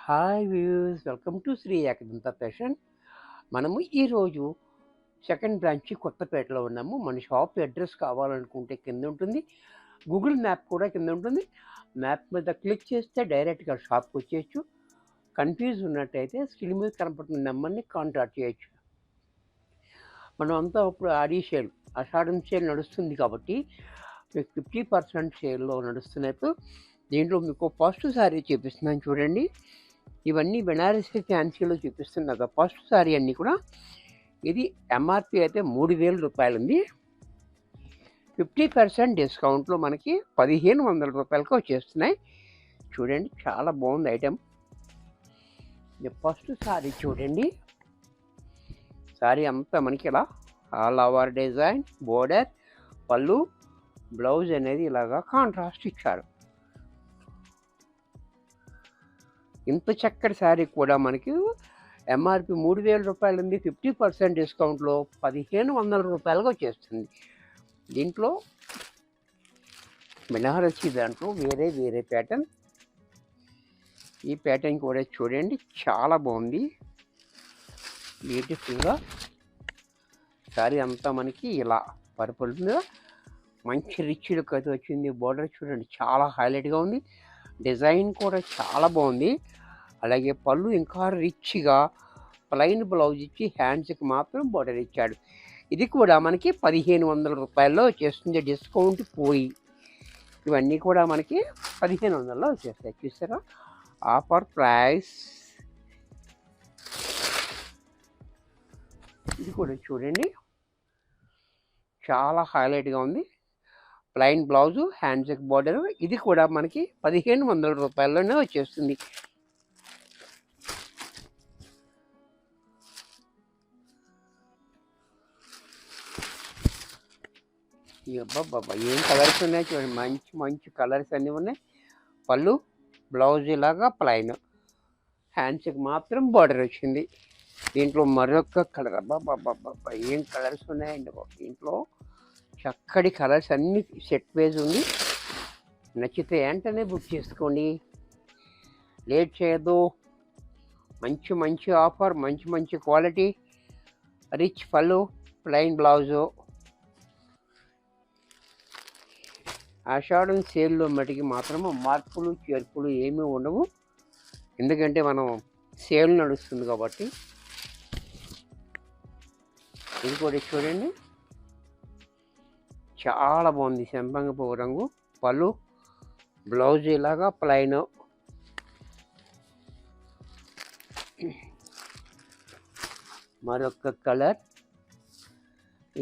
Hi views, welcome to Shri Ekadanta fashion. మనము ఈరోజు second branch కొత్తపేటలో ఉన్నాము. మన షాప్ అడ్రస్ కావాలనుకుంటే కింద ఉంటుంది, గూగుల్ మ్యాప్ కూడా కింద ఉంటుంది. మ్యాప్ మీద క్లిక్ చేస్తే డైరెక్ట్గా షాప్కి వచ్చేయచ్చు. కన్ఫ్యూజ్ ఉన్నట్టయితే స్క్రీన్ మీద కనపడుతున్న నెంబర్ని కాంటాక్ట్ చేయొచ్చు. మనం అంతా ఇప్పుడు ఆడి సేల్, ఆషాఢం సేల్ నడుస్తుంది కాబట్టి మీకు 50% సేల్లో నడుస్తున్నప్పుడు దీంట్లో మీకు ఫస్ట్ శారీ చూపిస్తున్నాను చూడండి. ఇవన్నీ బెనారసీ ఫ్యాన్సీలో చూపిస్తున్నా ఫస్ట్ శారీ అన్నీ కూడా. ఇది ఎంఆర్పి అయితే 3000 రూపాయలు ఉంది. 50% డిస్కౌంట్లో మనకి 1500 రూపాయలకి వచ్చేస్తున్నాయి. చూడండి, చాలా బాగుంది ఐటెం. ఇది ఫస్ట్ శారీ చూడండి. శారీ అంతా మనకి ఇలా ఆల్ ఓవర్ డిజైన్, బోర్డర్, పళ్ళు, బ్లౌజ్ అనేది ఇలాగా కాంట్రాస్ట్ ఇచ్చారు. ఇంత చక్కటి శారీ కూడా మనకి ఎంఆర్పి 3000 రూపాయలు ఉంది. 50% డిస్కౌంట్లో 1500 రూపాయలుగా వచ్చేస్తుంది. దీంట్లో బెనారసీ దాంట్లో వేరే ప్యాటర్న్. ఈ ప్యాటర్న్ కూడా చూడండి, చాలా బాగుంది, బ్యూటిఫుల్గా. శారీ అంతా మనకి ఇలా పర్పుల్ మీద మంచి రిచ్ లుక్ అయితే వచ్చింది. బోర్డర్ చూడండి, చాలా హైలైట్గా ఉంది. డిజైన్ కూడా చాలా బాగుంది. అలాగే పళ్ళు ఇంకా రిచ్గా ప్లెయిన్ బ్లౌజ్ ఇచ్చి హ్యాండ్స్కి మాత్రం బోర్డర్ ఇచ్చాడు. ఇది కూడా మనకి 1500 రూపాయల్లో వచ్చేస్తుంది, డిస్కౌంట్ పోయి. ఇవన్నీ కూడా మనకి 1500లో వచ్చేస్తాయి. చూసారా, ఆఫర్ ప్రైస్. ఇది కూడా చూడండి, చాలా హైలైట్గా ఉంది. ప్లెయిన్ బ్లౌజు, హ్యాండ్స్కి బోర్డర్. ఇది కూడా మనకి 1500 రూపాయల్లోనే వచ్చేస్తుంది. బాబా ఏం కలర్స్ ఉన్నాయి చూడండి, మంచి మంచి కలర్స్ అన్నీ ఉన్నాయి. పళ్ళు, బ్లౌజ్ ఇలాగా ప్లెయిన్, హ్యాండ్స్కి మాత్రం బార్డర్ వచ్చింది. దీంట్లో మరొక కలర్, బాబా ఏం కలర్స్ ఉన్నాయండి బాబు. దీంట్లో చక్కటి కలర్స్ అన్నీ సెట్ వేజ్ ఉంది. నచ్చితే వెంటనే బుక్ చేసుకోండి, లేట్ చేయొద్దు. మంచి మంచి ఆఫర్, మంచి మంచి క్వాలిటీ, రిచ్ పళ్ళు, ప్లెయిన్ బ్లౌజు. ఆషాఢం సేల్లో మటుకి మాత్రము మార్పులు చేర్పులు ఏమీ ఉండవు, ఎందుకంటే మనం సేల్ నడుస్తుంది కాబట్టి. ఇది కూడా చూడండి, చాలా బాగుంది. సంపంగి పువ్వు రంగు, పళ్ళు, బ్లౌజ్ ఇలాగా ప్లెయిన్. మరొక కలర్,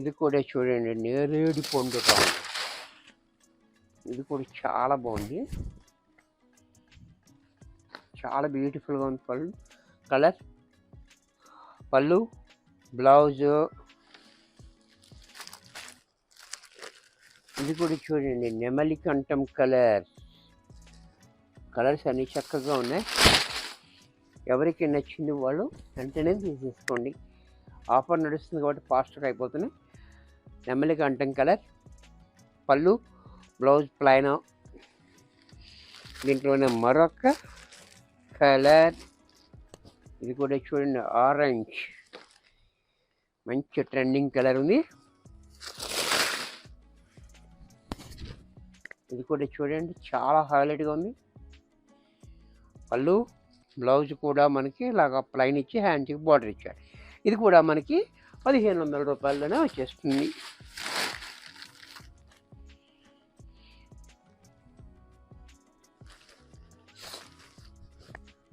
ఇది కూడా చూడండి, నేరేడు పండు రంగు. ఇది కూడా చాలా బాగుంది, చాలా బ్యూటిఫుల్గా ఉంది. పళ్ళు, కలర్, పళ్ళు, బ్లౌజు. ఇది కూడా చూడండి, నెమలి కంఠం కలర్. కలర్స్ అన్నీ చక్కగా ఉన్నాయి. ఎవరికి నచ్చింది వాళ్ళు వెంటనే తీసేసుకోండి. ఆఫర్ నడుస్తుంది కాబట్టి ఫాస్ట్గా అయిపోతున్నాయి. నెమలి కంఠం కలర్, పళ్ళు, బ్లౌజ్ ప్లెయిన్. దీంట్లోనే మరొక కలర్, ఇది కూడా చూడండి, ఆరెంజ్. మంచి ట్రెండింగ్ కలర్ ఉంది. ఇది కూడా చూడండి, చాలా హైలైట్గా ఉంది. పళ్ళు, బ్లౌజ్ కూడా మనకి ఇలాగా ప్లెయిన్ ఇచ్చి హ్యాండ్స్కి బార్డర్ ఇచ్చాడు. ఇది కూడా మనకి 1500 రూపాయల్లోనే వచ్చేస్తుంది.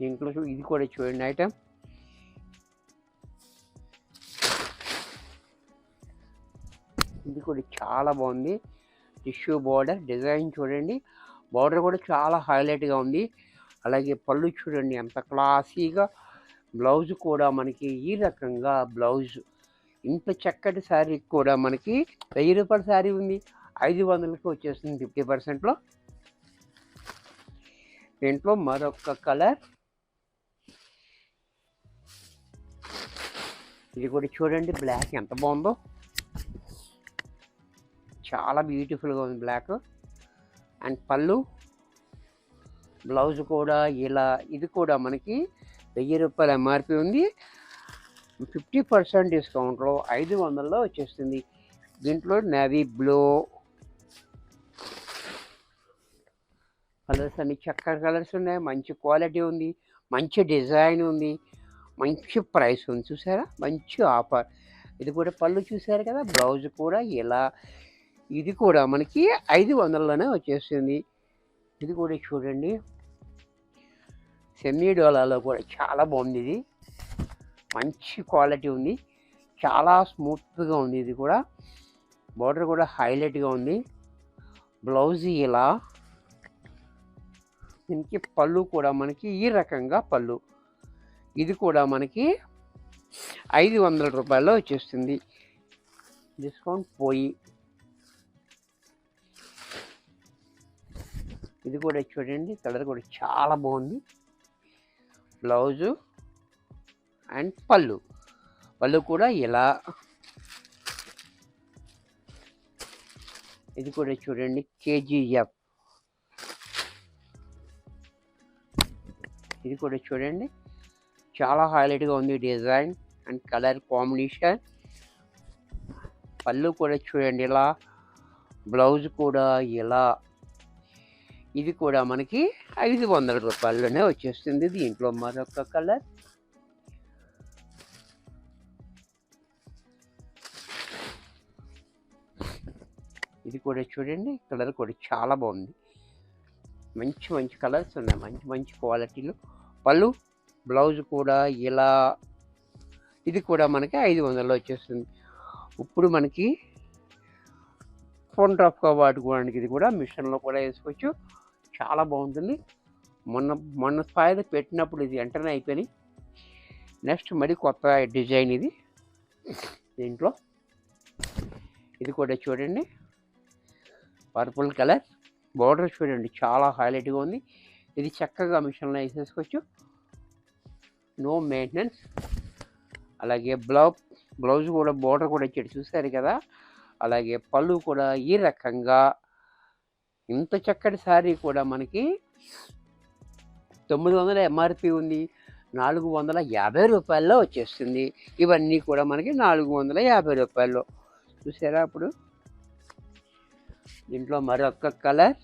దీంట్లో ఇది కూడా చూడండి ఐటమ్. ఇది కూడా చాలా బాగుంది. టిష్యూ బోర్డర్ డిజైన్ చూడండి, బోర్డర్ కూడా చాలా హైలైట్గా ఉంది. అలాగే పళ్ళు చూడండి ఎంత క్లాసీగా, బ్లౌజ్ కూడా మనకి ఈ రకంగా బ్లౌజ్. ఇంత చక్కటి శారీ కూడా మనకి 1000 రూపాయల శారీ ఉంది, 500కి వచ్చేస్తుంది 50%లో. దీంట్లో మరొక కలర్, ఇది కూడా చూడండి, బ్లాక్ ఎంత బాగుందో, చాలా బ్యూటిఫుల్గా ఉంది బ్లాక్. అండ్ పళ్ళు, బ్లౌజ్ కూడా ఇలా, ఇది కూడా మనకి 1000 రూపాయల ఎంఆర్పి ఉంది. 50% డిస్కౌంట్లో 500లో వచ్చేస్తుంది. దీంట్లో నేవీ బ్లూ కలర్స్ అన్ని చక్కటి కలర్స్ ఉన్నాయి. మంచి క్వాలిటీ ఉంది, మంచి డిజైన్ ఉంది, మంచి ప్రైస్ ఉంది. చూసారా, మంచి ఆఫర్. ఇది కూడా పళ్ళు చూసారు కదా, బ్లౌజ్ కూడా ఇలా, ఇది కూడా మనకి 500లోనే వచ్చేస్తుంది. ఇది కూడా చూడండి, సెమీ డోలాలో కూడా చాలా బాగుంది. ఇది మంచి క్వాలిటీ ఉంది, చాలా స్మూత్గా ఉంది. ఇది కూడా బార్డర్ కూడా హైలైట్గా ఉంది. బ్లౌజ్ ఇలా, దీనికి పళ్ళు కూడా మనకి ఈ రకంగా పళ్ళు. ఇది కూడా మనకి 500 రూపాయల్లో వచ్చేస్తుంది. డిస్కౌంట్ పోయి. ఇది కూడా చూడండి, కలర్ కూడా చాలా బాగుంది. బ్లౌజు అండ్ పళ్ళు, పళ్ళు కూడా ఇలా. ఇది కూడా చూడండి, కేజీఎఫ్. ఇది కూడా చూడండి, చాలా హైలైట్గా ఉంది డిజైన్ అండ్ కలర్ కాంబినేషన్. పళ్ళు కూడా చూడండి ఇలా, బ్లౌజ్ కూడా ఇలా. ఇది కూడా మనకి 500 రూపాయల్లోనే వచ్చేస్తుంది. దీంట్లో మరొక కలర్, ఇది కూడా చూడండి, కలర్ కూడా చాలా బాగుంది. మంచి మంచి కలర్స్ ఉన్నాయి, మంచి మంచి క్వాలిటీలు. పళ్ళు బ్లౌజ్ కూడా ఇలా. ఇది కూడా మనకి 500లో వచ్చేస్తుంది. ఇప్పుడు మనకి ఫోన్ డ్రాప్గా వాడుకోవడానికి ఇది కూడా మిషన్లో కూడా వేసుకోవచ్చు, చాలా బాగుంటుంది. మొన్న స్థాయిలో పెట్టినప్పుడు ఇది వెంటనే అయిపోయినాయి. నెక్స్ట్ మరి కొత్త డిజైన్ ఇది. దీంట్లో ఇది కూడా చూడండి, పర్పుల్ కలర్. బార్డర్ చూడండి, చాలా హైలైట్గా ఉంది. ఇది చక్కగా మిషన్లో వేసేసుకోవచ్చు, నో మెయింటెనెన్స్. అలాగే బ్లౌజ్ కూడా బార్డర్ కూడా ఇచ్చాడు, చూసారు కదా. అలాగే పళ్ళు కూడా ఈ రకంగా. ఇంత చక్కటి శారీ కూడా మనకి 900 ఎంఆర్పి ఉంది, 450 రూపాయల్లో వచ్చేస్తుంది. ఇవన్నీ కూడా మనకి 450 రూపాయల్లో. చూసారా అప్పుడు. దీంట్లో మరొక కలర్,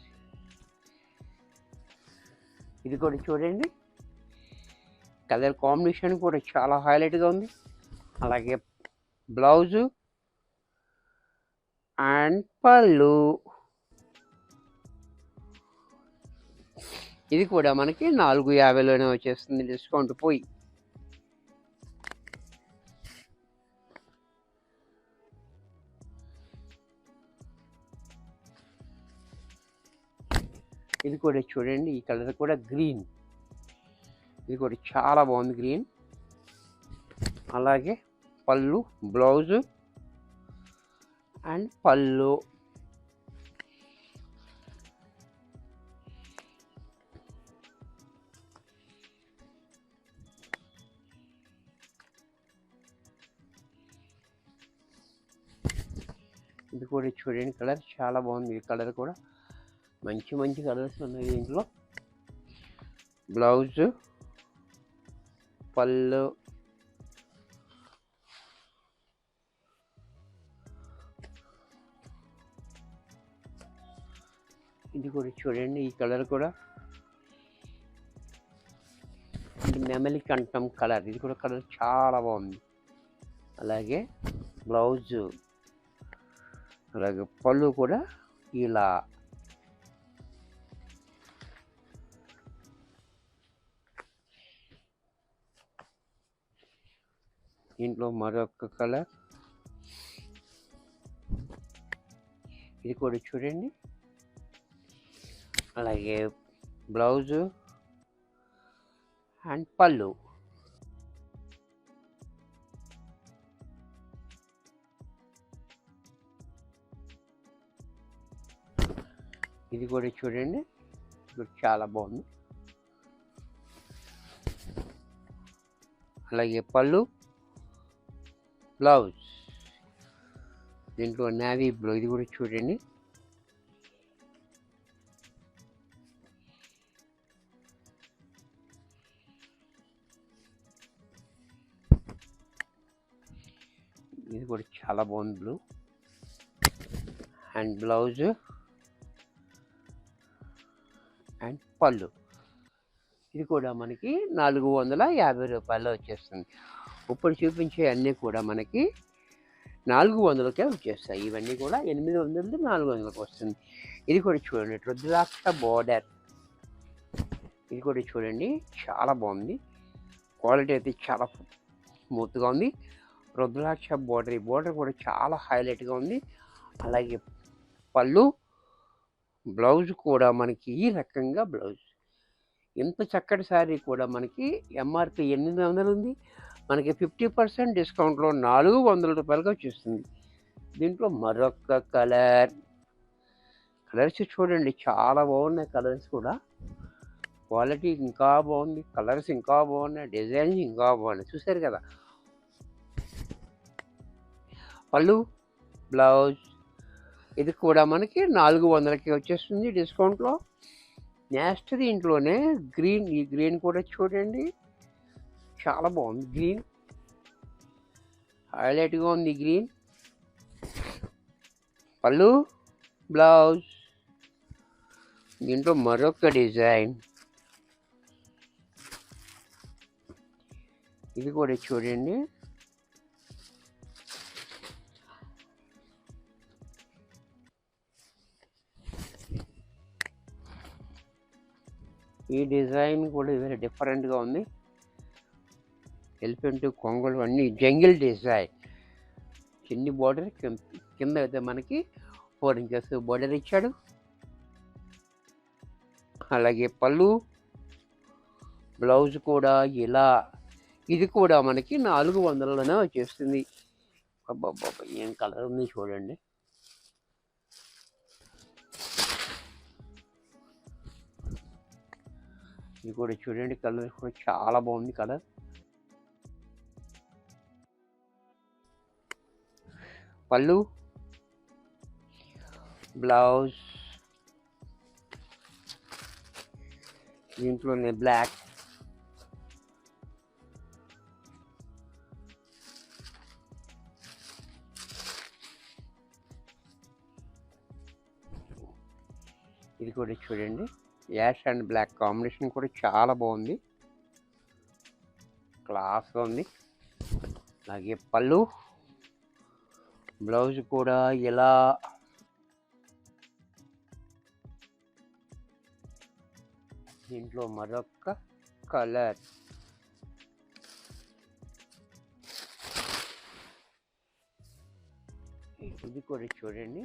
ఇది కూడా చూడండి, కలర్ కాంబినేషన్ కూడా చాలా హైలైట్గా ఉంది. అలాగే బ్లౌజు అండ్ పళ్ళు, ఇది కూడా మనకి 450లోనే వచ్చేస్తుంది, డిస్కౌంట్ పోయి. ఇది కూడా చూడండి, ఈ కలర్ కూడా గ్రీన్. ఇది కూడా చాలా బాగుంది, గ్రీన్. అలాగే పళ్ళు, బ్లౌజు అండ్ పళ్ళు. ఇది కూడా చూడండి, కలర్ చాలా బాగుంది. ఈ కలర్ కూడా మంచి మంచి కలర్స్ ఉన్నాయి దీంట్లో. బ్లౌజు, పళ్ళు, ఇది కూడా చూడండి, ఈ కలర్ కూడా నెమలి కంఠం కలర్. ఇది కూడా కలర్ చాలా బాగుంది. అలాగే బ్లౌజు, అలాగే పళ్ళు కూడా ఇలా. దీంట్లో మరొక కలర్, ఇది కూడా చూడండి. అలాగే బ్లౌజు అండ్ పళ్ళు. ఇది కూడా చూడండి, ఇది చాలా బాగుంది. అలాగే పళ్ళు, బ్లౌజ్. దీంట్లో నేవీ బ్లూ, ఇది కూడా చూడండి. కూడా చాలా బాగుంది బ్లూ. అండ్ బ్లౌజ్ అండ్ పళ్ళు. ఇది కూడా మనకి 450 రూపాయల్లో వచ్చేస్తుంది. ఇప్పుడు చూపించే అన్నీ కూడా మనకి 400కే వచ్చేస్తాయి. ఇవన్నీ కూడా 800 400కి వస్తుంది. ఇది కూడా చూడండి, రుద్రాక్ష బోర్డర్. ఇది కూడా చూడండి, చాలా బాగుంది. క్వాలిటీ అయితే చాలా స్మూత్గా ఉంది. రుద్రాక్ష బోర్డర్, ఈ బోర్డర్ కూడా చాలా హైలైట్గా ఉంది. అలాగే పళ్ళు, బ్లౌజ్ కూడా మనకి ఈ రకంగా బ్లౌజ్. ఇంత చక్కటి శారీ కూడా మనకి ఎంఆర్పి 800 ఉంది. మనకి 50% డిస్కౌంట్లో 400 రూపాయలుగా వచ్చేస్తుంది. దీంట్లో మరొక కలర్స్ చూడండి, చాలా బాగున్నాయి. కలర్స్ కూడా క్వాలిటీ ఇంకా బాగుంది, కలర్స్ ఇంకా బాగున్నాయి, డిజైన్స్ ఇంకా బాగున్నాయి. చూసారు కదా. పళ్ళు, బ్లౌజ్, ఇది కూడా మనకి 400కి వచ్చేస్తుంది డిస్కౌంట్లో. నెక్స్ట్ దీంట్లోనే గ్రీన్, ఈ గ్రీన్ కూడా చూడండి, చాలా బాగుంది. గ్రీన్ హైలైట్గా ఉంది. గ్రీన్ పళ్ళు, బ్లౌజ్, దీంట్లో మరొక డిజైన్. ఇది కూడా చూడండి, ఈ డిజైన్ కూడా వెరీ డిఫరెంట్గా ఉంది. ఎలిఫెంట్, కొంగలు అన్నీ జంగిల్ డిజైన్. చిన్ని బోర్డర్, కింద అయితే మనకి 4 ఇంచెస్ బోర్డర్ ఇచ్చాడు. అలాగే పళ్ళు, బ్లౌజ్ కూడా ఇలా. ఇది కూడా మనకి 400లోనే వచ్చేస్తుంది. అబ్బాబ్బా, ఏం కలర్ ఉంది చూడండి. ఇది కూడా చూడండి, కలర్ కూడా చాలా బాగుంది. కలర్ పళ్ళు, బ్లౌజ్, దీంట్లోనే బ్లాక్. ఇది కూడా చూడండి, యాష్ అండ్ బ్లాక్ కాంబినేషన్ కూడా చాలా బాగుంది, క్లాస్గా ఉంది. అలాగే పళ్ళు, బ్లౌజ్ కూడా ఇలా. దీంట్లో మరొక కలర్. ఇది కూడా చూడండి,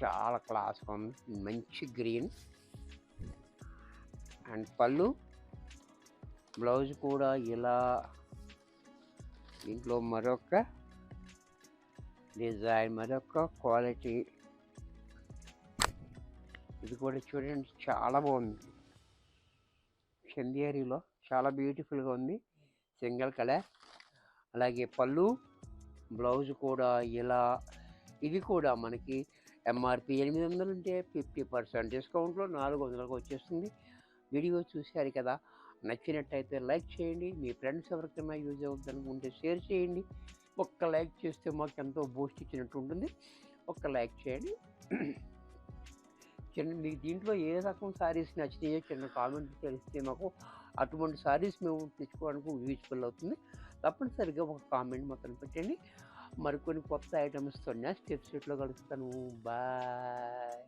చాలా క్లాస్గా ఉంది, మంచి గ్రీన్. అండ్ పళ్ళు, బ్లౌజ్ కూడా ఇలా. దీంట్లో మరొక డిజైన్, మరొక క్వాలిటీ. ఇది కూడా చూడండి, చాలా బాగుంది. చందేరిలో చాలా బ్యూటిఫుల్గా ఉంది, సింగిల్ కలర్. అలాగే పళ్ళు, బ్లౌజ్ కూడా ఇలా. ఇది కూడా మనకి ఎంఆర్పి 800 ఉంటే 50% డిస్కౌంట్లో 400లకు వచ్చేస్తుంది. వీడియో చూశారు కదా, నచ్చినట్టయితే లైక్ చేయండి. మీ ఫ్రెండ్స్ ఎవరికైనా యూజ్ అవుతుంది అనుకుంటే షేర్ చేయండి. ఒక్క లైక్ చేస్తే మాకు ఎంతో బూస్ట్ ఇచ్చినట్టు ఉంటుంది. ఒక్క లైక్ చేయండి. మీకు దీంట్లో ఏ రకం శారీస్ నచ్చినాయో చిన్న కామెంట్ తెలిస్తే మాకు అటువంటి శారీస్ మేము తెచ్చుకోవడానికి యూజ్ఫుల్ అవుతుంది. తప్పనిసరిగా ఒక కామెంట్ మాత్రం పెట్టండి. మరికొన్ని కొత్త ఐటమ్స్తో నెక్స్ట్ ఎపిసోడ్లో కలుస్తాను. బాయ్.